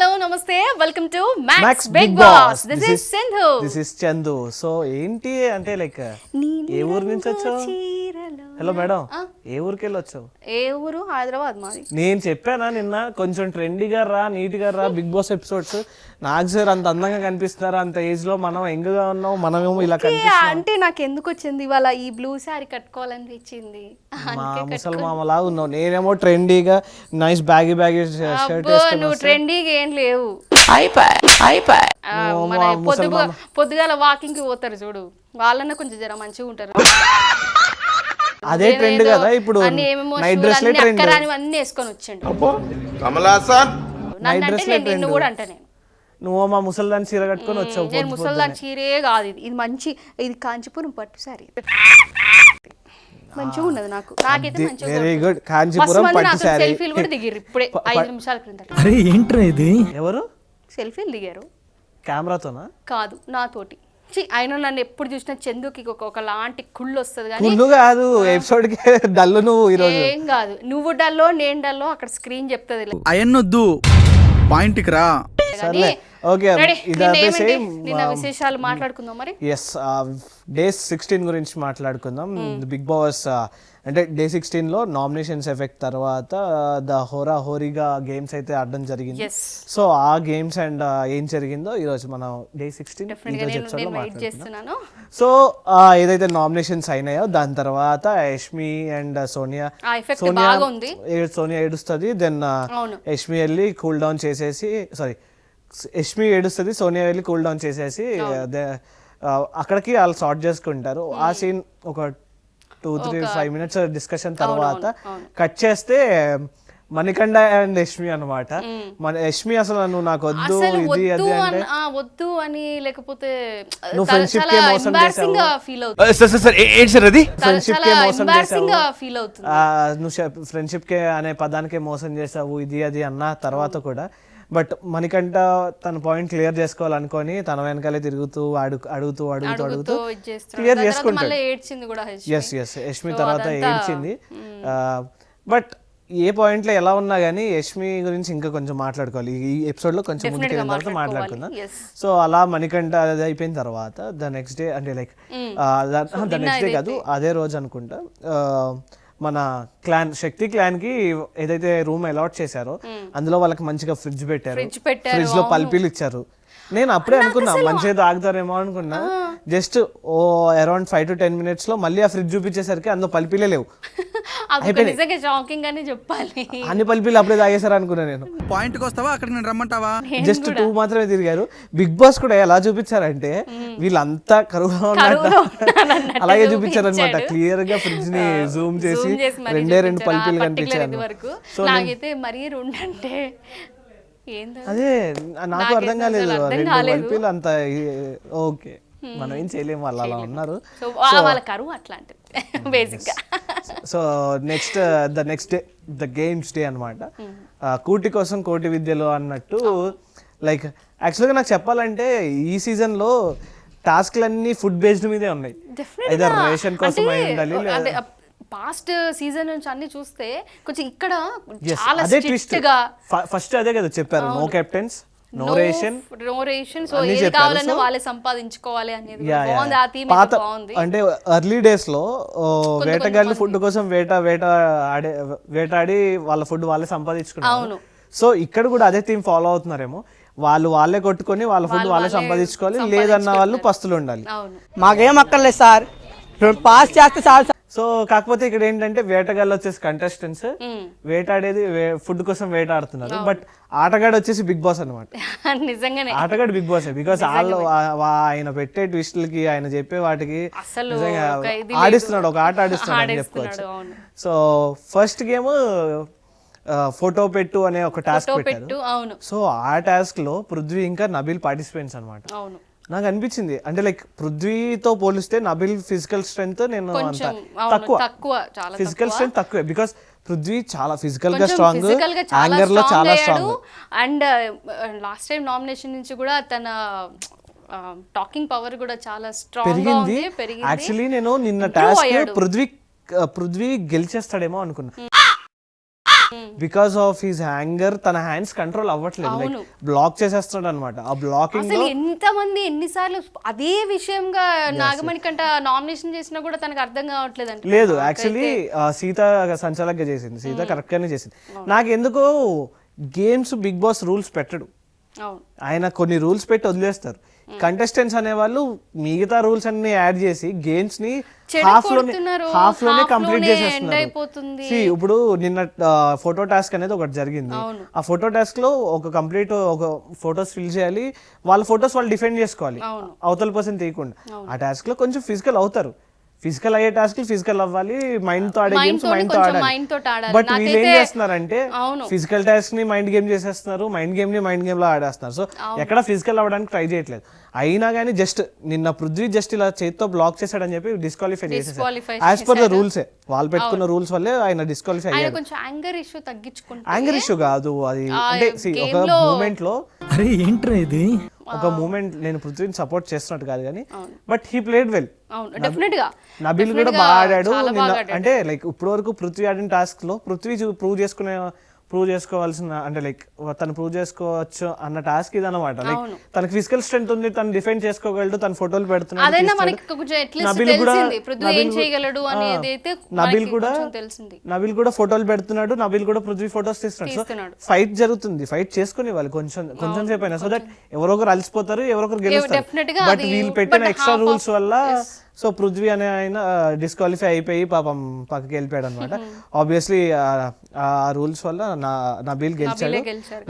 hello, namaste. Welcome to Max Big Big Boss. Boss. This is Sindhu. This is Chandu. So ఏంటి అంటే like ఏ ఊరు నుంచి వచ్చావు? Hello madam, ఏ ఊరికి వెళ్ళి వచ్చావు? ఏ ఊరు? హైదరాబాద్ మాది. నేను చెప్పానా నిన్న కొంచెం ట్రెండీగా రా, నీట్గా రా బిగ్ బాస్ ఎపిసోడ్స్. నాకు సార్ అంత అందంగా కనిపిస్తున్నారా, అంత ఏజ్ లో మనం యంగ్గా ఉన్నాం, మనమేమో ఇలా కనిపిస్తున్నాం. అంటే నాకు ఎందుకు వచ్చింది ఇవాళ ఈ బ్లూ సారీ కట్టుకోవాలనిపించింది. మా ముసలి మామలా ఉన్నావు, నేనేమో ట్రెండీగా నైస్ బ్యాగీ షర్ట్ నువ్వు ట్రెండీగా ఏం లేవు. పొద్దుగాల వాకింగ్ కి పోతారు చూడు, వాళ్ళన్న కొంచెం జర మంచిగా ఉంటారు. అదే ట్రెండ్ కదా ఇప్పుడు. నైట్ డ్రెస్ అన్ని వేసుకొని వచ్చిండు. నిన్ను కూడా అంటే నువ్వు మా ముసల్దాన్ని చీర కట్టుకొని వచ్చావు. నేను ముసల్దాని చీరే కాదు, ఇది మంచి, ఇది కాంచీపురం పట్టు సారీ, మంచిగా ఉన్నది. నాకైతే వెరీ గుడ్. కాంచీపురం పట్టు సారీ. సెల్ఫీలు కూడా దిగిరు ఇప్పుడే 5 నిమిషాల క్రిందట. అరే ఏంట్రా ఇది? ఎవరు సెల్ఫీలు దిగారు? కెమెరాతోనా? కాదు, నాతోటి. ఆయన నన్ను ఎప్పుడు చూసినా చందుకి ఒకలాంటి కుళ్ళు వస్తుంది కానీ కుళ్ళు కాదు, ఎపిసోడ్ కి డల్లు. నువ్వు ఈరోజు ఏం కాదు, నువ్వు డల్లో నేను డల్లో, అక్కడ స్క్రీన్ చెప్తుంది. అయన్నొద్దు, పాయింట్ కి రా. సర్లే, ఓకే. నిన్న విశేషాలు మాట్లాడుకుందాం మరి. ఎస్, డే 16 గురించి మాట్లాడుకుందాం. బిగ్ బాస్ అంటే డే 16 లో నామినేషన్స్ ఎఫెక్ట్ తర్వాత హోరీగా గేమ్స్ అయితే ఆడడం జరిగింది. సో ఆ గేమ్స్ అండ్ ఏం జరిగిందో ఈరోజు మనం డే 16 ఎపిసోడ్ లో మాట్లాడుతున్నాం. సో ఏదైతే నామినేషన్స్ అయినాయో దాని తర్వాత యష్మి అండ్ సోనియా ఏడుస్తుంది. దెన్ యష్మి వెళ్ళి కూల్ డౌన్ చేసేసి, యష్మి ఏడుస్తుంది, సోనియా వెళ్ళి కూల్ డౌన్ చేసేసి అక్కడికి వాళ్ళు సార్ట్ చేసుకుంటారు. ఆ సీన్ ఒక 2-3-5 మినిట్స్ డిస్కషన్ తర్వాత కట్ చేస్తే మణికంఠ అండ్ యష్మి అనమాట. యష్మి అసలు నువ్వు నాకు వద్దు, ఇది అది అంటే వద్దు అని, లేకపోతే నువ్వు ఫ్రెండ్షిప్ కే మోసం చేసావు, నువ్వు ఫ్రెండ్షిప్ కే అనే పదానికే మోసం చేసావు, ఇది అది అన్న తర్వాత కూడా. బట్ మణికంఠ తన పాయింట్ క్లియర్ చేసుకోవాలనుకొని తన వెనకాలే తిరుగుతూ అడుగుతూ క్లియర్ చేసుకుంటాడు. యష్మి తర్వాత ఏడ్చింది. బట్ ఏ పాయింట్ లో ఎలా ఉన్నా గానీ యష్మి గురించి ఇంకా కొంచెం మాట్లాడుకోవాలి. ఈ ఎపిసోడ్ లో కొంచెం ముందుకెళ్ళిన తర్వాత మాట్లాడుకుందాం. సో అలా మణికంఠ అది అయిపోయిన తర్వాత ద నెక్స్ట్ డే, అంటే లైక్ ద నెక్స్ట్ డే కాదు, అదే రోజు అనుకుంటా, మన క్లాన్ శక్తి క్లాన్ కి ఏదైతే రూమ్ అలాట్ చేశారో అందులో వాళ్ళకి మంచిగా ఫ్రిడ్జ్ పెట్టారు, ఫ్రిడ్జ్ లో పల్పీలు ఇచ్చారు. నేను అప్పుడే అనుకున్నా మంచిగా తాగుతారేమో అనుకున్నా. జస్ట్ అరౌండ్ 5 to 10 minutes లో మళ్ళీ ఆ ఫ్రిడ్జ్ చూపించేసరికి అందులో పల్పీలే లేవు. అన్ని పల్పీలు అప్పుడే తాగేశారు అనుకున్నా నేను. పాయింట్ కి వస్తావా, అక్కడికి నేను రమ్మంటావా? జస్ట్ 2 మాత్రమే తిరిగారు. బిగ్ బాస్ కూడా ఎలా చూపించారంటే వీళ్ళంతా కరువుగా ఉన్నట్టు అలాగే చూపించారు అనమాట. క్లియర్ గా ఫ్రిడ్జ్ ని జూమ్ చేసి 2 పల్పీలు కనిపించారు. సో అదే నాకు అర్థం కాలేదు, 2 పల్పీలు అంత. ఓకే, మనం ఏం చేయలేము, వాళ్ళు అలా ఉన్నారు. So next day the games day అనమాట. కూటి కోసం కోటి విద్యలు అన్నట్టు. లైక్ యాక్చువల్గా నాకు చెప్పాలంటే ఈ సీజన్ లో టాస్క్లన్నీ ఫుడ్ బేస్డ్ మీదే ఉన్నాయి. ఐదర్ రేషన్ కోసం అయి ఉండాలి. పాస్ట్ సీజన్ నుంచి అన్ని చూస్తే కొంచెం ఇక్కడ చాలా స్ట్రిక్ట్ గా ఫస్ట్ అదే కదా చెప్పారు, no captains, no ration, so ఏది కావాలన్నా వాళ్ళే సంపాదించుకోవాలి అనేది బాగుంది. ఆ థీమ్ బాగుంది. అంటే ఎర్లీ డేస్ లో వేటగాళ్ళు ఫుడ్ కోసం వేటాడి వాళ్ళ ఫుడ్ వాళ్ళే సంపాదించుకున్నారు. సో ఇక్కడ కూడా అదే థీమ్ ఫాలో అవుతున్నారేమో. వాళ్ళే కొట్టుకొని వాళ్ళ ఫుడ్ వాళ్ళే సంపాదించుకోవాలి, లేదన్న వాళ్ళు పస్తులు ఉండాలి. మాకేం అక్కర్లేదు సార్, పాస్ చేస్తే చాలు. సో కాకపోతే ఇక్కడ ఏంటంటే వేటగాళ్ళు వచ్చేసి కంటెస్టెంట్స్, వేటాడేది ఫుడ్ కోసం వేటాడుతున్నారు. బట్ ఆటగాడు వచ్చేసి బిగ్ బాస్ అనమాట. నిజంగానే ఆటగాడు బిగ్ బాస్, బికాస్ ఆయన పెట్టే ట్విస్టులకి, ఆయన చెప్పే వాటికి ఆడిస్తున్నాడు, ఒక ఆట ఆడిస్తున్నాడు అని చెప్పుకోవచ్చు. సో ఫస్ట్ గేమ్ ఫోటో పెట్టు అనే ఒక టాస్క్ పెట్టారు. సో ఆ టాస్క్ లో పృథ్వీ ఇంకా నబీల్ పార్టిసిపెంట్స్ అనమాట. నాకు అనిపించింది అంటే లైక్ పృథ్వీతో పోలిస్తే నబిల్ ఫిజికల్ స్ట్రెంగ్త్ నేను తక్కువ, ఫిజికల్ స్ట్రెంగ్త్ తక్కువే. బికాస్ పృథ్వీ చాలా ఫిజికల్ గా స్ట్రాంగ్, యాంగర్ లో చాలా strong. And last time nomination నుంచి కూడా తన టాకింగ్ పవర్ కూడా చాలా స్ట్రాంగ్ గా ఉంది, పెరిగింది. యాక్చువల్లీ నేను నిన్న టాస్క్ పృథ్వీ గెలిచేస్తాడేమో అనుకున్నా. బికాస్ ఆఫ్ హిస్ హ్యాంగర్ తన హ్యాండ్స్ కంట్రోల్ అవ్వట్లేదు, లైక్ బ్లాక్ చేసేస్తున్నాడు అనమాట. ఆ బ్లాకింగ్ అసలు ఎంతమంది ఎన్నిసార్లు అదే విషయంగా నాగమణి కంట నామినేషన్ చేసినా కూడా తనకు అర్థం కావట్లేదు అంటే. లేదు, యాక్చువల్లీ సీత సంచాలకుగా చేసింది, సీత కరెక్ట్ గానే చేసింది. నాకు ఎందుకో గేమ్స్ బిగ్ బాస్ రూల్స్ పెట్టడు, ఆయన కొన్ని రూల్స్ పెట్టి వదిలేస్తారు. కంటెస్టెంట్స్ అనేవాళ్ళు మిగతా రూల్స్ అన్ని యాడ్ చేసి గేమ్స్ ని హాఫ్ లోనే కంప్లీట్ చేసేస్తున్నారు. ఇప్పుడు నిన్న ఫోటో టాస్క్ అనేది ఒకటి జరిగింది. ఆ ఫోటో టాస్క్ లో ఒక ఫొటోస్ ఫిల్ చేయాలి, వాళ్ళ ఫొటోస్ వాళ్ళు డిఫెండ్ చేసుకోవాలి అవతల పర్సన్ తీయకుండా. ఆ టాస్క్ లో కొంచెం ఫిజికల్ అవుతారు, ఫిజికల్ అయ్యే టాస్క్ ఫిజికల్ అవ్వాలి, మైండ్ తో ఆడే గేమ్స్ మైండ్ తో ఆడాలి. బట్ వీళ్ళు ఏం చేస్తున్నారంటే ఫిజికల్ టాస్క్ ని మైండ్ గేమ్ చేసేస్తున్నారు, మైండ్ గేమ్ ని మైండ్ గేమ్ లో ఆడేస్తున్నారు. సో ఎక్కడ ఫిజికల్ అవ్వడానికి ట్రై చేయట్లేదు. అయినా కానీ జస్ట్ నిన్న పృథ్వీ జస్ట్ ఇలా చేతితో బ్లాక్ చేశాడని చెప్పి డిస్క్వాలిఫై చేసేసారు. యాజ్ పర్ ద రూల్సే, వాళ్ళు పెట్టుకున్న రూల్స్ వల్లే ఆయన డిస్క్వాలిఫై అయ్యారు. యాంగర్ ఇష్యూ కాదు అది, అంటే ఒక మూమెంట్ లో అరే ఏంట్రా ఇది, ఒక మూమెంట్ నేను పృథ్వీని సపోర్ట్ చేస్తున్నట్టు కాదు కానీ but he played well. Nabeel కూడా బాగా ఆడాడు నిన్న. అంటే లైక్ ఇప్పటి వరకు పృథ్వీ ఆడిన టాస్క్ లో పృథ్వీ ప్రూవ్ చేసుకోవాల్సిన, అంటే లైక్ తను ప్రూవ్ చేసుకోవచ్చు అన్న టాస్క్ ఇది అనమాట. లైక్ తనకి ఫిజికల్ స్ట్రెంత్ ఉంది, తను డిఫెండ్ చేసుకోగలడు, తన ఫోటోలు పెడుతున్నాడు. నబిల్ కూడా ఫోటోలు పెడుతున్నాడు, నబిల్ కూడా పృథ్వీ ఫోటోస్ తీస్తున్నాడు. సో ఫైట్ జరుగుతుంది, ఫైట్ చేసుకుని వాళ్ళు కొంచెం సేపు అయినా, సో దట్ ఎవరొకరు అలసిపోతారు, ఎవరొకరు గెలుస్తారు. బట్ వీళ్ళు పెట్టిన ఎక్స్ట్రా రూల్స్ వల్ల సో పృథ్వీ అనే ఆయన డిస్క్వాలిఫై అయిపోయి పాపం పక్కకి వెళ్ళిపోయాడు అనమాట. ఆబ్వియస్లీ ఆ రూల్స్ వల్ల నబీల్ గెలిచాడు.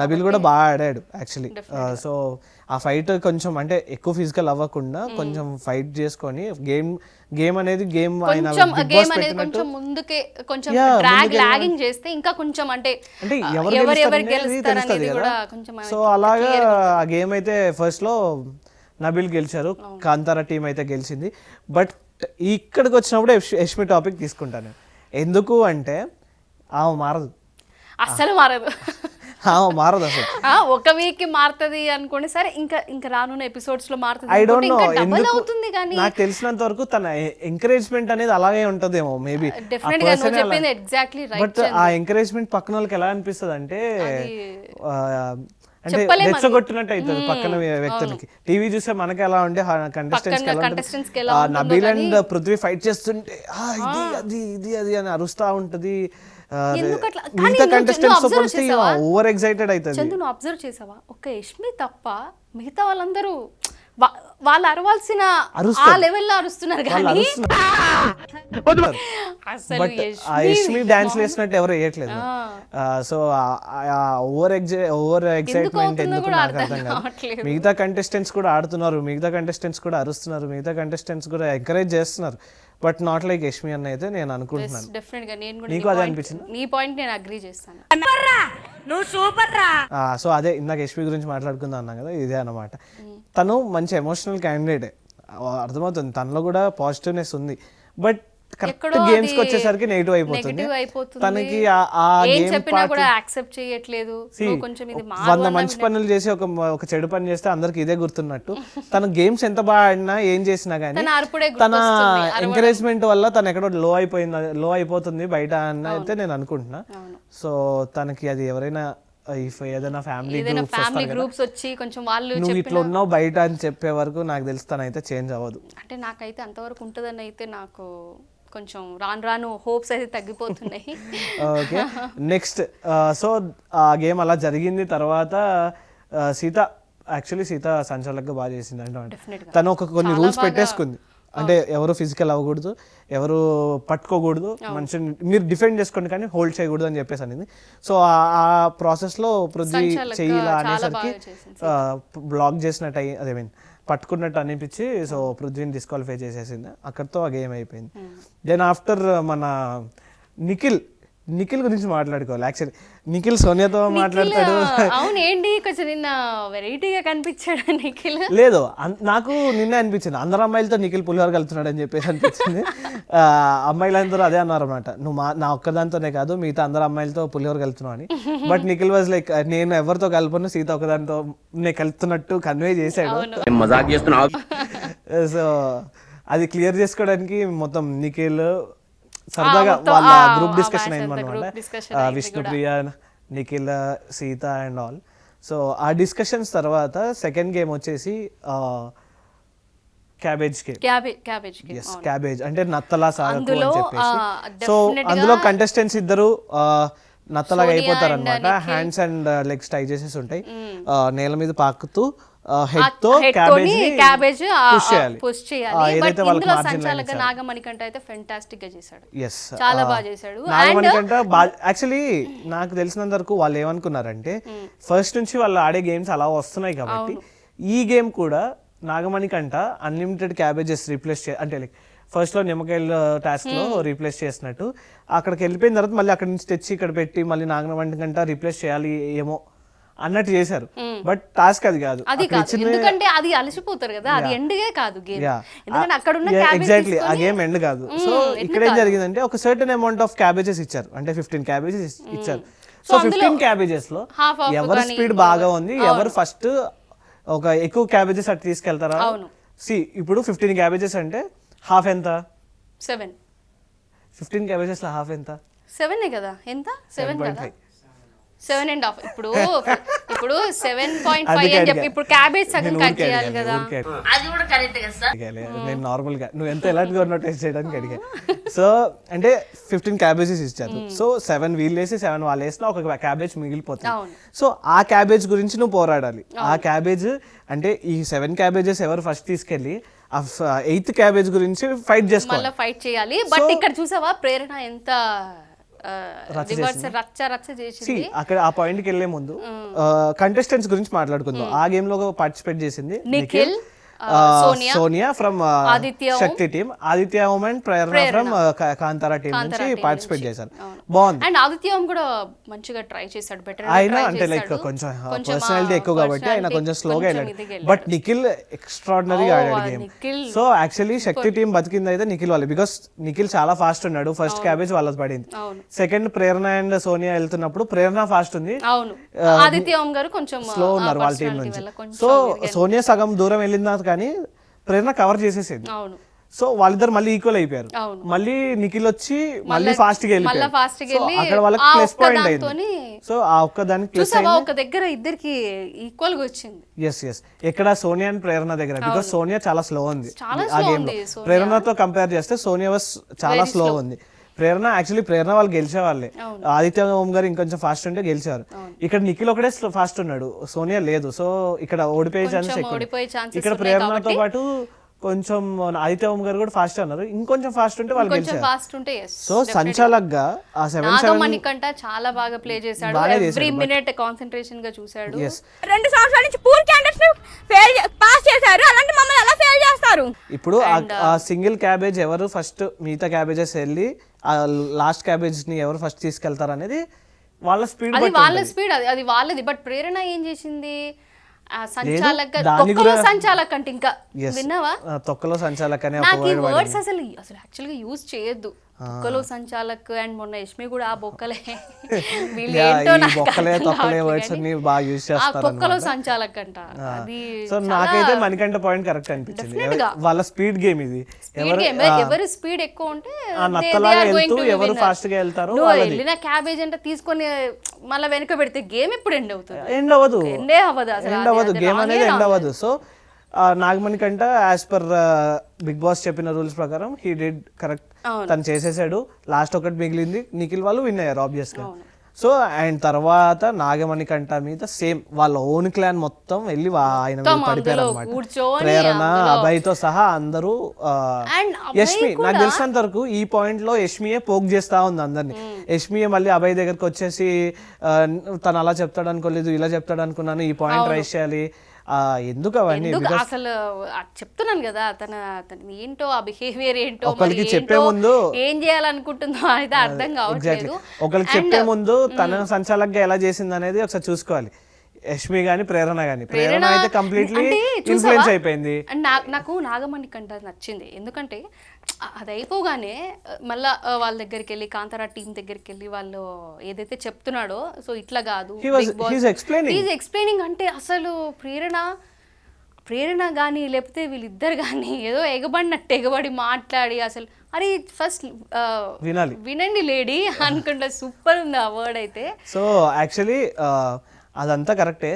నబీల్ కూడా బాగా ఆడాడు యాక్చువల్లీ. సో ఆ ఫైట్ కొంచెం అంటే ఎక్కువ ఫిజికల్ అవ్వకుండా కొంచెం ఫైట్ చేసుకొని గేమ్ అనేది గేమ్ ఆయన సో అలాగా ఆ గేమ్ అయితే ఫస్ట్ లో నబీల్ గెలిచారు, కాంతారా టీం అయితే గెలిచింది. బట్ ఇక్కడికి వచ్చినప్పుడు యష్మి టాపిక్ తీసుకుంటాను. ఎందుకు అంటే ఆమె మారదు, అస్సలు మారదు మారదు అసలు. ఒక వీక్ కి మారుతుంది అనుకోండి, సరే ఇంకా రానున్న ఎపిసోడ్స్ లో మారుతుంది. ఐ డోంట్ నో ఎందుకు, నాకు తెలిసినంత వరకు తన ఎంకరేజ్మెంట్ అనేది అలాగే ఉంటదేమో మేబీ. బట్ ఆ ఎంకరేజ్మెంట్ పక్కన వాళ్ళకి ఎలా అనిపిస్తుంది అంటే అంటే రెచ్చగొట్టినట్టు అవుతుంది పక్కన వ్యక్తులకి. టీవీ చూస్తే మనకి ఎలా ఉంటే contestants Nabeel and Prithvi fight చేస్తుంటే ఇది అని అరుస్తా ఉంటది. మిగతా కంటెస్టెంట్స్ ఓవర్ ఎక్సైటెడ్ అవుతుంది. చందు అబ్జర్వ్ చేసావా, ఒక యష్మి తప్ప మిగతా వాళ్ళందరూ వాళ్ళు అరవాల్సిన ఆ లెవెల్లో అరుస్తున్నారు కానీ బట్ ఆ యష్మి డాన్స్ వేసినట్టు ఎవరు వేయట్లేదు. సో ఓవర్ ఎక్సైట్మెంట్ ఎందుకు నాకు అర్థం కాదు. మిగతా కంటెస్టెంట్స్ కూడా ఆడుతున్నారు, మిగతా కంటెస్టెంట్స్ కూడా అరుస్తున్నారు, మిగతా కంటెస్టెంట్స్ కూడా ఎంకరేజ్ చేస్తున్నారు. బట్ నాట్ లైక్ యష్మి అన్న అయితే నేను అనుకుంటున్నాను. నీకు అదే అనిపించింది? నీ పాయింట్ నేను అగ్రీ చేస్తాను. సో అదే ఇందాక యష్మి గురించి మాట్లాడుకుందాం అన్నా కదా, ఇదే అన్నమాట. తను మంచి ఎమోషనల్ క్యాండిడేట్, అర్థమవుతుంది, తనలో కూడా పాజిటివ్నెస్ ఉంది. బట్ కరెక్ట్ గేమ్స్ కి వచ్చేసరికి నెగిటివ్ అయిపోతుంది. తనకి ఆ గేమ్ యాక్సెప్ట్ చేయట్లేదు. 100 మంచి పనులు చేసి ఒక చెడు పని చేస్తే అందరికి ఇదే గుర్తున్నట్టు తన గేమ్స్ ఎంత బాగా ఆడినా ఏం చేసినా గానీ తన ఎంకరేజ్మెంట్ వల్ల తను ఎక్కడో లో అయిపోతుంది బయట అని అయితే నేను అనుకుంటున్నా. సో తనకి అది ఎవరైనా ఏదైనా ఫ్యామిలీ గ్రూప్స్ వచ్చి కొంచెం వాళ్ళు నువ్వు ఇట్లా ఉన్నావు బయట అని చెప్పే వరకు నాకు తెలుసు తనైతే చేంజ్ అవ్వదు. అంటే నాకైతే అంతవరకు ఉంటుందని అయితే నాకు కొంచెం రాను హోప్స్ అయితే తగ్గిపోతున్నాయి. ఓకే, నెక్స్ట్ సో ఆ గేమ్ అలా జరిగింది. తర్వాత సీత సంచాలకుగా బాగా చేసింది. అంటే తను కొన్ని రూల్స్ పెట్టేసుకుంది, అంటే ఎవరు ఫిజికల్ అవ్వకూడదు, ఎవరు పట్టుకోకూడదు, మనిషిని మీరు డిఫెండ్ చేసుకోండి కానీ హోల్డ్ చేయకూడదు అని చెప్పేసి అనేది. సో ఆ ప్రాసెస్ లో పృథ్వీ చెయ్యిలా అనేసరికి బ్లాక్ చేసినట్టు అదే మీన్ పట్టుకున్నట్టు అనిపించి సో పృథ్వీని డిస్క్వాలిఫై చేసేసింది. అక్కడితో ఆ గేమ్ అయిపోయింది. దెన్ ఆఫ్టర్ మన నిఖిల్ గురించి మాట్లాడుకోవాలి. యాక్చువల్లీ నిఖిల్ సోనియాతో మాట్లాడతాడు. అవునేంటి కొంచెం నిన్న వెరైటీగా కనిపించాడు నిఖిల్. లేదు, నాకు నిన్న అనిపించింది అందరు అమ్మాయిలతో నిఖిల్ పులిహోర కలుపుతున్నాడు అని చెప్పేసి అనిపించింది. అమ్మాయిలందరూ అదే అన్నారు అనమాట, నువ్వు నా ఒక్కదాంతోనే కాదు మిగతా అందరు అమ్మాయిలతో పులిహోర కలుపుతున్నావు అని. బట్ నిఖిల్ వాజ్ లైక్ నేను ఎవరితో కలుపును, సీత ఒకదానితో నేను కలుపుతున్నట్టు కన్వే చేశాడు. సో అది క్లియర్ చేసుకోవడానికి మొత్తం నిఖిల్ సరదాగా మొత్తం, వాళ్ళ ఆ, గ్రూప్ ఆ డిస్కషన్ match అంతా group అయిందనమాట. discussion అయింది Vishnupriya, Nikhil, Seetha and all. So ఆ డిస్కషన్స్ తర్వాత సెకండ్ గేమ్ వచ్చేసి cabbage game. Cabbage yes, cabbage అంటే నత్తలా సాగకు అని అందులో, చెప్పేసి. సో definitely అందులో గా కంటెస్టెంట్స్ ఇద్దరు నత్తలాగా సోనియా అయిపోతారు and అనమాట. నిఖిల్. హ్యాండ్స్ అండ్ లెగ్స్ టై చేసేసి ఉంటాయి. నేల మీద పాకుతూ హెడ్ తో head క్యాబేజ్ తోని cabbage పుష్ చేయాలి. పుష్ చేయాలి. బట్ ఏదైతే వాళ్ళకి ఇందులో మార్జిన్ సంచాలక నాగమణి కంట అయితే ఫెంటాస్టిక్ గా చేశాడు. ఎస్, చాలా బాగా చేశాడు. నాగమణి కంటే యాక్చువల్లీ నాకు తెలిసినంత వరకు వాళ్ళు ఏమనుకున్నారంటే ఫస్ట్ నుంచి వాళ్ళు ఆడే గేమ్స్ అలా వస్తున్నాయి కాబట్టి ఈ గేమ్ కూడా నాగమణి కంట అన్లిమిటెడ్ క్యాబేజెస్ రీప్లేస్ అంటే లైక్ ఫస్ట్ లో నిమ్మకాయల టాస్క్ లో రీప్లేస్ చేసినట్టు అక్కడికి వెళ్ళిపోయిన తర్వాత మళ్ళీ అక్కడి నుంచి తెచ్చి ఇక్కడ పెట్టి మళ్ళీ నాగమణి కంట రీప్లేస్ చేయాలి ఏమో అన్నట్టు చేశారు. బట్ టాస్క్ అది కాదు. అది కాదు, ఎందుకంటే అది అలసిపోతారు కదా, అది ఎండ్గే కాదు గేమ్. ఎందుకంటే అక్కడ ఉన్న ఎగ్జాక్ట్లీ ఆ గేమ్ ఎండ్ కాదు. సో ఇక్కడ ఏం జరిగిందంటే ఒక సర్టెన్ అమౌంట్ ఆఫ్ క్యాబేజెస్ ఇచ్చారు, అంటే 15 క్యాబేజెస్ ఇచ్చారు. సో 15 క్యాబేజెస్ లో ఎవరి స్పీడ్ బాగా ఉంది, ఎవరు ఫస్ట్ ఒక ఎక్కువ క్యాబేజెస్ అటు తీసుకెళ్తారా. ఇప్పుడు 15 క్యాబేజెస్ అంటే హాఫ్ ఎంత? 7. 15 క్యాబేజెస్ లో హాఫ్ ఎంత? 7 కదా, ఎంత? 7 కదా, 7.5. ఇప్పుడు 7.5 అని చెప్పి ఇప్పుడు క్యాబేజ్ సగం కట్ చేయాలి కదా. అది కూడా కరెక్ట్ కదా సార్. నేను నార్మల్ గా నువ్వు ఎంత ఎలాంటి గా టెస్ట్ చేయడానికి అడిగా. సో అంటే 15 క్యాబేజెస్ ఇచ్చారు. సో 7 వీళ్ళు వేసి 7 వాళ్ళు వేసినా ఒక క్యాబేజ్ మిగిలిపోతుంది. సో ఆ క్యాబేజ్ గురించి నువ్వు పోరాడాలి. ఆ క్యాబేజ్ అంటే ఈ 7 క్యాబేజెస్ ఎవరు ఫస్ట్ తీసుకెళ్ళి ఆ 8th క్యాబేజ్ గురించి ఫైట్ చేసుకోవాలి, మళ్ళీ ఫైట్ చేయాలి. బట్ ఇక్కడ చూసావా ప్రేరణ ఎంత రచ్చ చేసింది. అక్కడ ఆ పాయింట్ కి వెళ్లే ముందు కంటెస్టెంట్స్ గురించి మాట్లాడుకుందాం. ఆ గేమ్ లో పార్టిసిపేట్ చేసింది Nikhil, Sonia from Shakti team, Aditya Om and Prerana from Kantara team నుంచి పార్టిసిపేట్ చేశారు. బాగుంది. అండ్ ఆదిత్య ఓం కూడా మంచిగా ట్రై చేశాడు, బెటర్ ఆయన అంటే లైక్ కొంచెం పర్సనాలిటీ ఎక్కువ కాబట్టి ఆయన కొంచెం స్లోగా వెళ్ళాడు. బట్ నిఖిల్ ఎక్స్ట్రాడినరీగా ఆడాడు గేమ్. సో యాక్చువల్లీ శక్తి టీం బతికింది అయితే నిఖిల్ వాళ్ళే, బికాస్ నిఖిల్ చాలా ఫాస్ట్ ఉన్నాడు. ఫస్ట్ క్యాబేజ్ వాళ్ళకి పడింది. సెకండ్ ప్రేరణ అండ్ సోనియా వెళ్తున్నప్పుడు ప్రేరణ ఫాస్ట్ ఉంది, ఆదిత్య ఓం గారు కొంచెం స్లో ఉన్నారు వాళ్ళ టీం నుంచి. సో సోనియా సగం దూరం వెళ్ళిందా కానీ ప్రేరణ కవర్ చేసేసేది. సో వాళ్ళిద్దరు మళ్ళీ ఈక్వల్ అయిపోయారు. మళ్ళీ నిఖిల్ వచ్చి మళ్ళీ ఫాస్ట్ గా వెళ్ళిపోయారు. అక్కడ వాళ్ళకి ప్లస్ పాయింట్ అయింది. సో ఆ ఒక్క దానికి ప్లస్ అయింది. ఒక దగ్గర ఇద్దరికి ఈక్వల్ గా వచ్చింది. ఎస్ ఎక్కడ సోనియా అండ్ ప్రేరణ దగ్గర, బికాస్ సోనియా చాలా స్లో ఉంది ఆ గేమ్ లో. ప్రేరణతో కంపేర్ చేస్తే సోనియా చాలా స్లో ఉంది. ప్రేరణ వాళ్ళు గెలిచేవాళ్ళే. ఆదిత్య ఓం గారు ఇంకొంచెం ఫాస్ట్ ఉంటే గెలిచారు. ఇక్కడ నిఖిల్ ఒకటే ఫాస్ట్ ఉన్నాడు, సోనియా లేదు. సో ఇక్కడ ఓడిపోయే ఛాన్సెస్ ఎక్కువ. ఇక్కడ ప్రేరణతో పాటు కొంచెం ఆదిత్య ఓం గారు కూడా ఫాస్ట్ అన్నారు, ఇంకొంచెం ఫాస్ట్ ఉంటే వాళ్ళు గెలిచారు. సో సంచాలక్ గా ఆ 7-7 కంట చాలా బాగా ప్లే చేశాడు. ఎవ్రీ మినిట్ కాన్సంట్రేషన్ గా చూశాడు. 2 సంవత్సరాల నుంచి పూర్ క్యాండిడేట్స్ ఫెయిల్ పాస్ చేశారు, అలాంటి మమ్మల్ని ఎలా ఫెయిల్ చేస్తారు? ఇప్పుడు ఆ సింగిల్ క్యాబేజ్ ఎవరు ఫస్ట్ మిగతా క్యాబేజెస్ వెళ్ళి ఆ లాస్ట్ క్యాబేజ్ ని ఎవరు ఫస్ట్ తీసుకెళ్తారు అనేది వాళ్ళ స్పీడ్, అది వాళ్ళది. బట్ ప్రేరణ ఏం చేసింది, సంచాలక్ అంటే ఇంకా విన్నావా, తొక్కలో సంచాలక్ అనే నాకు ఈ వర్డ్స్ అసలు యాక్చువల్గా యూజ్ చేయొద్దు. బొక్కలో సంచాలక్ అండ్ మొన్న యష్మి కూడా ఆ బొక్కలే వీళ్ళు ఏంటో బొక్కలో సంచాలక్ అంట. సో నాకైతే మణికంఠ పాయింట్ కరెక్ట్ అనిపించింది. వాళ్ళ స్పీడ్ గేమ్ ఇది. ఎవరు స్పీడ్ ఎక్కువ ఉంటే ఎవరు ఫాస్ట్ గా వెళ్తారు. వెళ్ళిన క్యాబేజ్ అంటే తీసుకొని మళ్ళీ వెనక పెడితే గేమ్ ఎప్పుడు ఎండ్ అవుతుంది? ఎండ్ అవ్వదు, గేమ్ అనేది ఎండ్ అవ్వదు. సో నాగమణి కంట యాజ్ పర్ బిగ్ బాస్ చెప్పిన రూల్స్ ప్రకారం హీ డిడ్ కరెక్ట్, తను చేసేసాడు. లాస్ట్ ఒకటి మిగిలింది, నిఖిల్ వాళ్ళు విన్ అయ్యారు ఆబ్వియస్ గా. సో అండ్ తర్వాత నాగమణి కంట మీద సేమ్ వాళ్ళ ఓన్ క్లాన్ మొత్తం వెళ్ళి ఆయన మీద పడిపోయారు అనమాట. ప్రేరణ, అభయ్తో సహా అందరూ. యష్మి నాకు తెలిసినంత వరకు ఈ పాయింట్ లో యష్మియే పోక్ చేస్తా ఉంది అందరినీ. యష్మియే మళ్ళీ అభయ్ దగ్గరకు వచ్చేసి తను అలా చెప్తాడు అనుకోలేదు, ఇలా చెప్తాడు అనుకున్నాను, ఈ పాయింట్ రైస్ చేయాలి, ఎందుకు అవన్నీ అసలు చెప్తున్నాను కదా, తన ఏంటో ఆ బిహేవియర్ ఏంటో, ఒకరికి చెప్పే ముందు ఏం చేయాలనుకుంటుందో అయితే అర్థం కావట్లేదు. ఒకరికి చెప్పే ముందు తన సంచాలకుగా ఎలా చేసింది అనేది ఒకసారి చూసుకోవాలి. యష్మి గాని ప్రేరణ అయితే కంప్లీట్లీ ఇన్ఫ్లుయెన్స్ అయిపోయింది. నాకు నాగమణి కంట నచ్చింది, ఎందుకంటే అది అయిపోగానే మళ్ళా వాళ్ళ దగ్గరికి వెళ్ళి కాంతారా టీం దగ్గరికి వెళ్ళి వాళ్ళు ఏదైతే చెప్తున్నాడో, సో ఇట్లా కాదు ఎక్స్ప్లెయినింగ్ అంటే అసలు ప్రేరణ ప్రేరణ కానీ లేకపోతే వీళ్ళిద్దరు కానీ ఏదో ఎగబడినట్టు ఎగబడి మాట్లాడి అసలు అరే ఫస్ట్ వినండి లేడీ అనుకుంటా సూపర్ ఉంది ఆ వర్డ్ అయితే. సో యాక్చువల్లీ అదంతా కరెక్టే.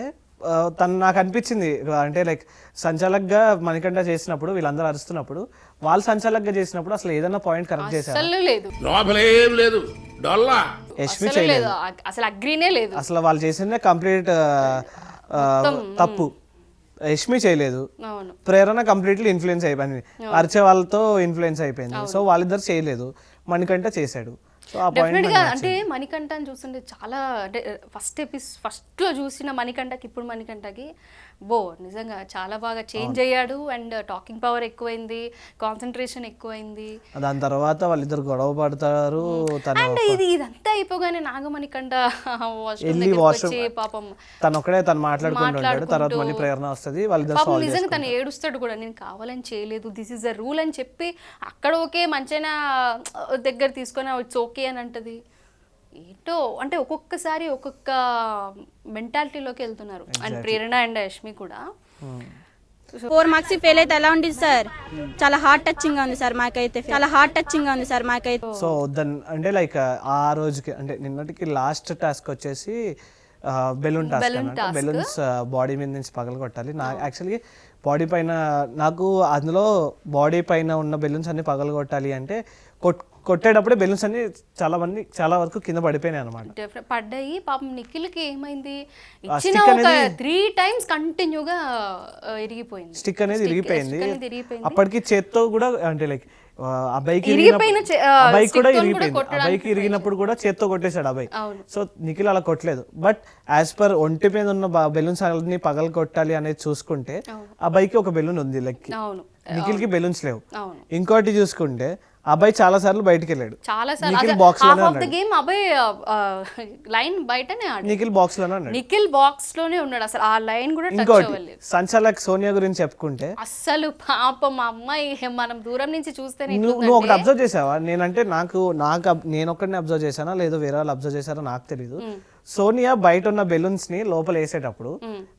తను నాకు అనిపించింది అంటే లైక్ సంచాలక్గా మణికంఠ చేసినప్పుడు వీళ్ళందరూ అరుస్తున్నప్పుడు వాళ్ళు సంచాలక్గా చేసినప్పుడు అసలు ఏదైనా పాయింట్ కరెక్ట్ చేశారు. అసలు లేదు లోపలేం లేదు డొల్లా యష్మి అసలు లేదు అసలు అగ్రీనే లేదు. అసలు వాళ్ళు చేసిందే కంప్లీట్ తప్పు. యష్మి చేయలేదు, అవును ప్రేరణ కంప్లీట్లీ ఇన్ఫ్లుయెన్స్ అయిపోయింది, అరిచే వాళ్ళతో ఇన్ఫ్లుయెన్స్ అయిపోయింది. సో వాళ్ళిద్దరు చేయలేదు, మణికంఠ చేశాడు. సో ఆ డెఫినెట్ గా అంటే మణికంఠని చూస్తుంటే చాలా అంటే ఫస్ట్ లో చూసిన మణికంఠకి ఇప్పుడు మణికంఠకి నిజంగా చాలా బాగా చేంజ్ అయ్యాడు. అండ్ టాకింగ్ పవర్ ఎక్కువైంది, కాన్సన్ట్రేషన్ ఎక్కువైంది. దాని తర్వాత వాళ్ళిద్దరు గొడవ పడతారు. అండ్ ఇదంతా అయిపోగానే నాగమణికంఠ వచ్చి పాపం తను మాట్లాడుకుంటాడు. తర్వాత మళ్ళీ ప్రేరణ వస్తుంది, వాళ్ళిద్దరు నిజంగా తను ఏడుస్తాడు కూడా, నేను కావాలని చేయలేదు, దిస్ ఇస్ అ రూల్ అని చెప్పి అక్కడ ఓకే మంచిగా దగ్గర తీసుకొని ఇట్స్ ఓకే అని అంటది. ఏంటో అంటే ఒక్కొక్కసారి ఒక్కొక్క మెంటాలిటీలోకి వెళ్తున్నారు. అండ్ ప్రేరణ అండ్ యష్మి కూడా. 4 మార్క్స్ ఫెయిల్ అయితే ఎలా ఉండేది సార్? చాలా హార్ట్ టచింగ్ గా ఉంది సార్ మాకైతే, చాలా హార్ట్ టచింగ్ గా ఉంది సార్ మాకైతే. సో అంటే లైక్ ఆ రోజుకి అంటే నిన్నటికి లాస్ట్ టాస్క్ వచ్చేసి బెలూన్ టాస్క్. బెలూన్స్ బాడీ మీద నుంచి పగలగొట్టాలి. యాక్చువల్లీ బాడీ పైన నాకు అందులో బాడీ పైన ఉన్న బెలూన్స్ అన్ని పగలగొట్టాలి అంటే కొట్టేటప్పుడే బెలూన్స్ అన్ని చాలా వరకు కింద పడిపోయినాయి అనమాట. పడ్డాయి. పాపం నిఖిల్కి ఏమైంది, ఇచ్చిన ఒక 3 times కంటిన్యూగా ఇరిగిపోయింది, స్టిక్ అనేది ఇరిగిపోయింది. అప్పటికి చేత్తో కూడా అంటే లైక్ అబ్బాయికి కూడా ఇరిగిపోయింది. అబ్బాయికి ఇరిగినప్పుడు కూడా చేత్తో కొట్టేశాడు అబ్బాయి. సో నిఖిల్ అలా కొట్టలేదు. బట్ యాజ్ పర్ ఒంటి మీద ఉన్న బెలూన్స్ అన్ని పగలు కొట్టాలి అనేది చూసుకుంటే అబ్బాయికి ఒక బెలూన్ ఉంది, లైక్ నిఖిల్ కి బెలూన్స్ లేవు. ఇంకోటి చూసుకుంటే అబ్బాయి చాలా సార్లు బయటికి వెళ్ళాడు, నిఖిల్ బాక్స్ లోనే ఉన్నాడు. అసలు ఆ లైన్ కూడా ఇంకోటి సంచాలక్ సోనియా గురించి చెప్పుకుంటే అసలు పాపం అమ్మాయి మనం దూరం నుంచి చూస్తే నువ్వు ఒకటి అబ్జర్వ్ చేసావా? నేను ఒక్కడిని అబ్జర్వ్ చేశానా లేదో వేరే వాళ్ళు అబ్జర్వ్ చేశారో నాకు తెలియదు. సోనియా బయట ఉన్న బెలూన్స్ ని లోపల వేసేటప్పుడు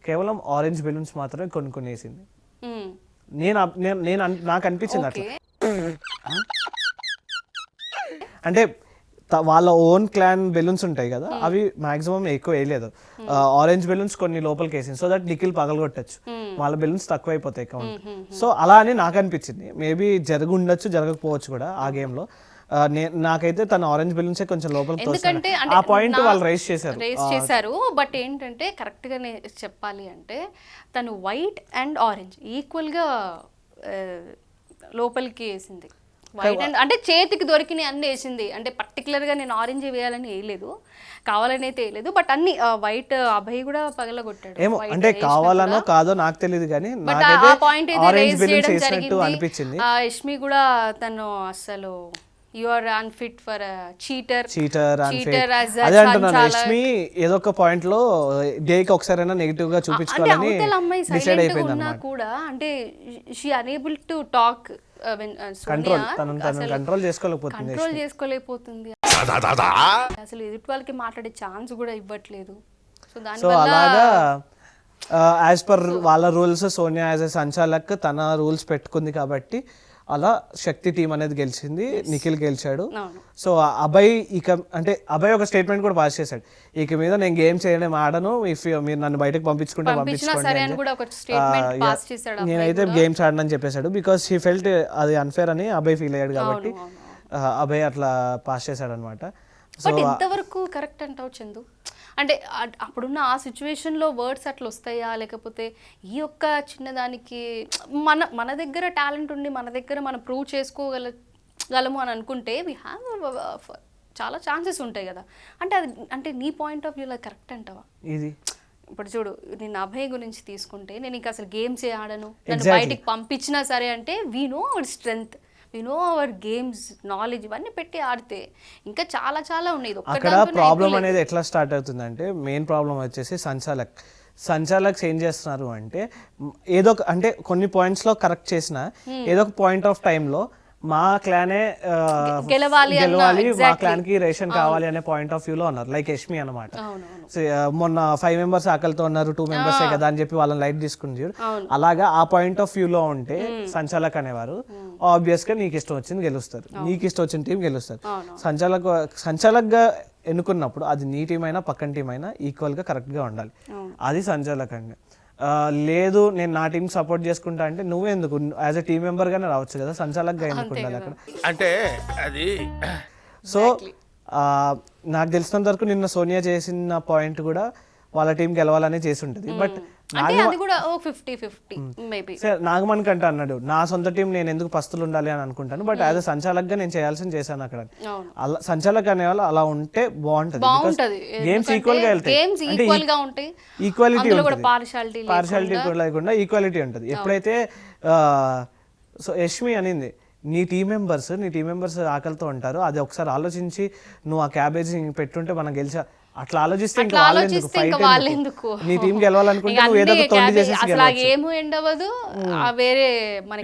కేవలం ఆరెంజ్ బెలూన్స్ మాత్రమే కొన్ని వేసింది. నాకు అనిపించింది అట్లా. అంటే వాళ్ళ ఓన్ క్లాన్ బెలూన్స్ ఉంటాయి కదా, అవి మాక్సిమం ఎక్కువ వేయలేదు. ఆరెంజ్ బెలూన్స్ కొన్ని లోపలికి వేసింది, సో దట్ నిఖిల్ పగలగొట్టచ్చు. వాళ్ళ బెలూన్స్ తక్కువ అయిపోతాయి కౌంట్. సో అలా అని నాకు అనిపించింది. మేబీ ఉండొచ్చు, జరగకపోవచ్చు కూడా ఆ గేమ్ లో. నాకైతే తన ఆరెంజ్ బెలూన్స్ కొంచెం లోపలికి ఆ పాయింట్ వాళ్ళు రేస్ చేశారు. బట్ ఏంటంటే కరెక్ట్ గా చెప్పాలి అంటే తను వైట్ అండ్ ఆరెంజ్ ఈక్వల్ గా లోపలికి వేసింది. వైట్ అండ్ అంటే చేతికి దొరికిన అన్ని వేసింది. అంటే పర్టికులర్ గా నేను ఆరెంజ్ వేయాలని వేయలేదు, కావాలని అయితే వేయలేదు. బట్ అన్ని వైట్ అభయ్ కూడా పగలగొట్టాడు. ఏమో అంటే కావాలనో కాదో నాకు తెలియదు కానీ అనిపించింది. యష్మి కూడా తను అసలు you are unfit for cheater అదే అంటున్నాను. యష్మి ఏదో ఒక పాయింట్ లో డేకి ఒకసారైనా నెగిటివ్ గా చూపించుకోవాలని డిసైడ్ అయిపోయింది అన్నమాట. కూడా అంటే she unable to talk, control చేసుకోలేకపోతుంది. అసలు ఎదుటి వాళ్ళకి మాట్లాడే ఛాన్స్ కూడా ఇవ్వట్లేదు. సో అలాగా యాజ్ పర్ వాళ్ళ రూల్స్ సోనియా యాజ్ ఎ సంచాలక్ తన రూల్స్ పెట్టుకుంది కాబట్టి అలా శక్తి టీం అనేది గెలిచింది, నిఖిల్ గెలిచాడు. సో అభయ్ అభయ్ ఒక స్టేట్మెంట్ కూడా పాస్ చేశాడు, ఇక మీద నేను గేమ్ చేయడం ఆడను, ఇఫ్ మీరు నన్ను బయటకు పంపించుకుంటే నేనైతే గేమ్స్ ఆడనని చెప్పేశాడు. బికాస్ హీ ఫెల్ట్ అది అన్ఫేర్ అని అభయ్ ఫీల్ అయ్యాడు కాబట్టి అభయ్ అట్లా పాస్ చేశాడు అనమాట. బట్ ఎంతవరకు కరెక్ట్ అంటావు చందు? అంటే అప్పుడున్న ఆ సిచ్యువేషన్లో వర్డ్స్ అట్లా వస్తాయా, లేకపోతే ఈ యొక్క చిన్నదానికి మన దగ్గర టాలెంట్ ఉండి మన దగ్గర మనం ప్రూవ్ చేసుకోగలము అని అనుకుంటే వీ హ్యావ్ చాలా ఛాన్సెస్ ఉంటాయి కదా. అంటే అది అంటే నీ పాయింట్ ఆఫ్ వ్యూలో కరెక్ట్ అంటావా? ఇది ఇప్పుడు చూడు, నేను అభయ్ గురించి తీసుకుంటే నేను ఇంకా అసలు గేమ్స్ ఆడను, నన్ను బయటికి పంపించినా సరే అంటే we know our strength, we know our games knowledge, ఇవన్నీ పెట్టి ఆడితే ఇంకా చాలా చాలా ఉన్నాయి. అక్కడ ప్రాబ్లం అనేది ఎట్లా స్టార్ట్ అవుతుందంటే మెయిన్ ప్రాబ్లం వచ్చేసి సంచాలక్స్ ఏం చేస్తున్నారు అంటే ఏదో అంటే కొన్ని పాయింట్స్ లో కరెక్ట్ చేసిన ఏదో ఒక పాయింట్ ఆఫ్ టైంలో మా క్లానే గెలవాలి అన్న గెలవాలి, మా exactly. క్లాన్ కి రేషన్ కావాలి అనే పాయింట్ ఆఫ్ వ్యూ లో ఉన్నారు, లైక్ యష్మి అనమాట. అవునవును. మొన్న 5 మెంబర్స్ ఆకలితో ఉన్నారు, 2 మెంబర్స్ కదా అని చెప్పి వాళ్ళని లైట్ తీసుకుని చూడు. అలాగా ఆ పాయింట్ ఆఫ్ వ్యూ లో ఉంటే సంచాలక్ అనేవారు ఆబ్వియస్ గా నీకు ఇష్టం వచ్చింది గెలుస్తారు, నీకు ఇష్టం వచ్చిన టీం గెలుస్తారు. సంచాలక్ గా ఎన్నుకున్నప్పుడు అది నీ టీం అయినా పక్కన టీం అయినా ఈక్వల్ గా కరెక్ట్ గా ఉండాలి. అది సంచాలకంగా. లేదు నేను నా టీం సపోర్ట్ చేసుకుంటా అంటే నువ్వెందుకు యాజ్ ఎ టీం మెంబర్ గానే రావచ్చు కదా, సంచాలక్ గా ఎందుకు ఉండాలి అక్కడ? అంటే అది సో నాకు తెలిసినంత వరకు నిన్న సోనియా చేసిన పాయింట్ కూడా వాళ్ళ టీం గెలవాలని చేసి ఉంటుంది. బట్ అంటే అది కూడా 50-50 మేబీ. నాగమణి కంటే అన్నాడు నా సొంత టీం నేను ఎందుకు పస్తులు ఉండాలి అని అనుకుంటాను, బట్ యాజ్ అ సంచాలక్ గా నేను చేయాల్సింది చేశాను అక్కడ. అలా సంచాలక్ అనే వాళ్ళు అలా ఉంటే బాగుంటది. గేమ్స్ ఈక్వల్ గా వెళ్తాయి, ఈక్వాలిటీ పార్షాలిటీ లేకుండా ఈక్వాలిటీ ఉంటుంది. ఎప్పుడైతే సో యష్మి అనింది నీ టీం మెంబర్స్ ఆకలితో ఉంటారు, అది ఒకసారి ఆలోచించి నువ్వు ఆ క్యాబేజీ పెట్టుంటే మనం గెలిచా, అట్లా ఆలోచిస్తే ఇంకా వాళ్ళెందుకు, నీ టీం గెలవాలనుకుంటే నువ్వు ఏదో తొండి చేసేసి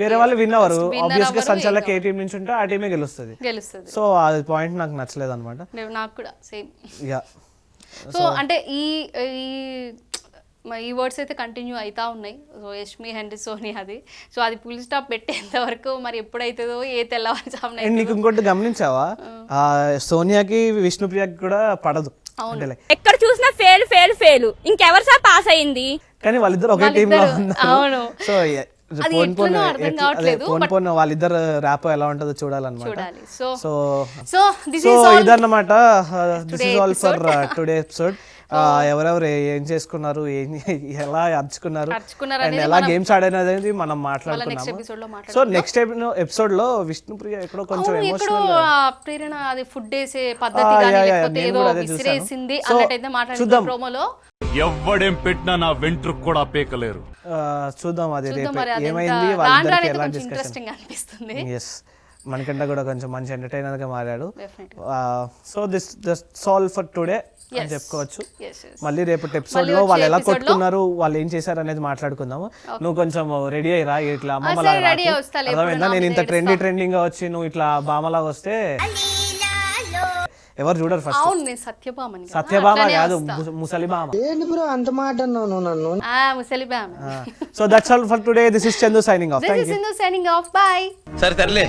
వేరే వాళ్ళు విన్ అవ్వరు. ఆబ్వియస్ గా సంచాలక్ ఏ టీం నుంచి ఉంటే ఆ టీమే గెలుస్తుంది. సో అది పాయింట్ నాకు నచ్చలేదు అనమాట. నాకు కూడా సేమ్. సో అంటే ఈ వర్డ్స్ అయితే కంటిన్యూ అవుతా ఉన్నాయి. సో యష్మి అండ్ సోనియాది. సో అది ఫుల్ స్టాప్ పెట్టేంత వరకు మరి ఎప్పుడైతుందో తెల్లవారుజామున. నీకు ఇంకోటి గమనించావా, సోనియాకి విష్ణుప్రియకి కూడా పడదు. ఎక్కడ చూసినా ఫెయిల్ ఇంకెవరు సార్ పాస్ అయింది, కానీ వాళ్ళిద్దరు ఒకే టీమ్ లో ఉన్నారు. సో వాళ్ళిద్దరు ర్యాప్ ఎలా ఉంటుందో చూడాలన్నమాట. సో ఇదన్నమాట, this is all for today episode. ఎవరెవరు ఏం చేసుకున్నారు, ఎలా అర్చుకున్నారు అండ్ ఎలా గేమ్స్ ఆడనేది మనం మాట్లాడుకున్నాము. సో నెక్స్ట్ ఎపిసోడ్ లో విష్ణుప్రియ ఎక్కడో కొంచెం ఎమోషనల్ ప్రేరణ అది ఫుడ్ వేసే పద్ధతి గాని లేకపోతే ఏదో విసిరేసింది అన్నట్టయితే మాట్లాడుకున్నాం ప్రోమోలో. ఎవ్వడేం పెట్టినా నా వెంట్రుకు కూడా పీకలేరు. చూద్దాం అది ఏమైంది, వాళ్ళిద్దరికి ఎలాంటి ఇంట్రెస్టింగ్ అనిపిస్తుంది. yes మనకంట కూడా కొంచెం మంచి ఎంటర్టైనర్ గా మారాడు. So this all for today అని చెప్పుకోవచ్చు. మళ్ళీ రేపటి ఎపిసోడ్ లో వాళ్ళు ఎలా కొట్టుకున్నారు, వాళ్ళు ఏం చేశారు అనేది మాట్లాడుకుందాము. నువ్వు కొంచెం రెడీ అయ్యిరా, ఇట్లా అమ్మమ్మలాగా అర్థమైందా, నేను ఇంత ట్రెండింగ్ గా వచ్చి నువ్వు ఇట్లా బామలాగా వస్తే ఎవరు చూడరు. ఫస్ట్ సత్యభామ కాదు, ముసలిభామ. ముసలిభామ. So that's all for today. This is Chandu signing off. Bye. సరే తరలే.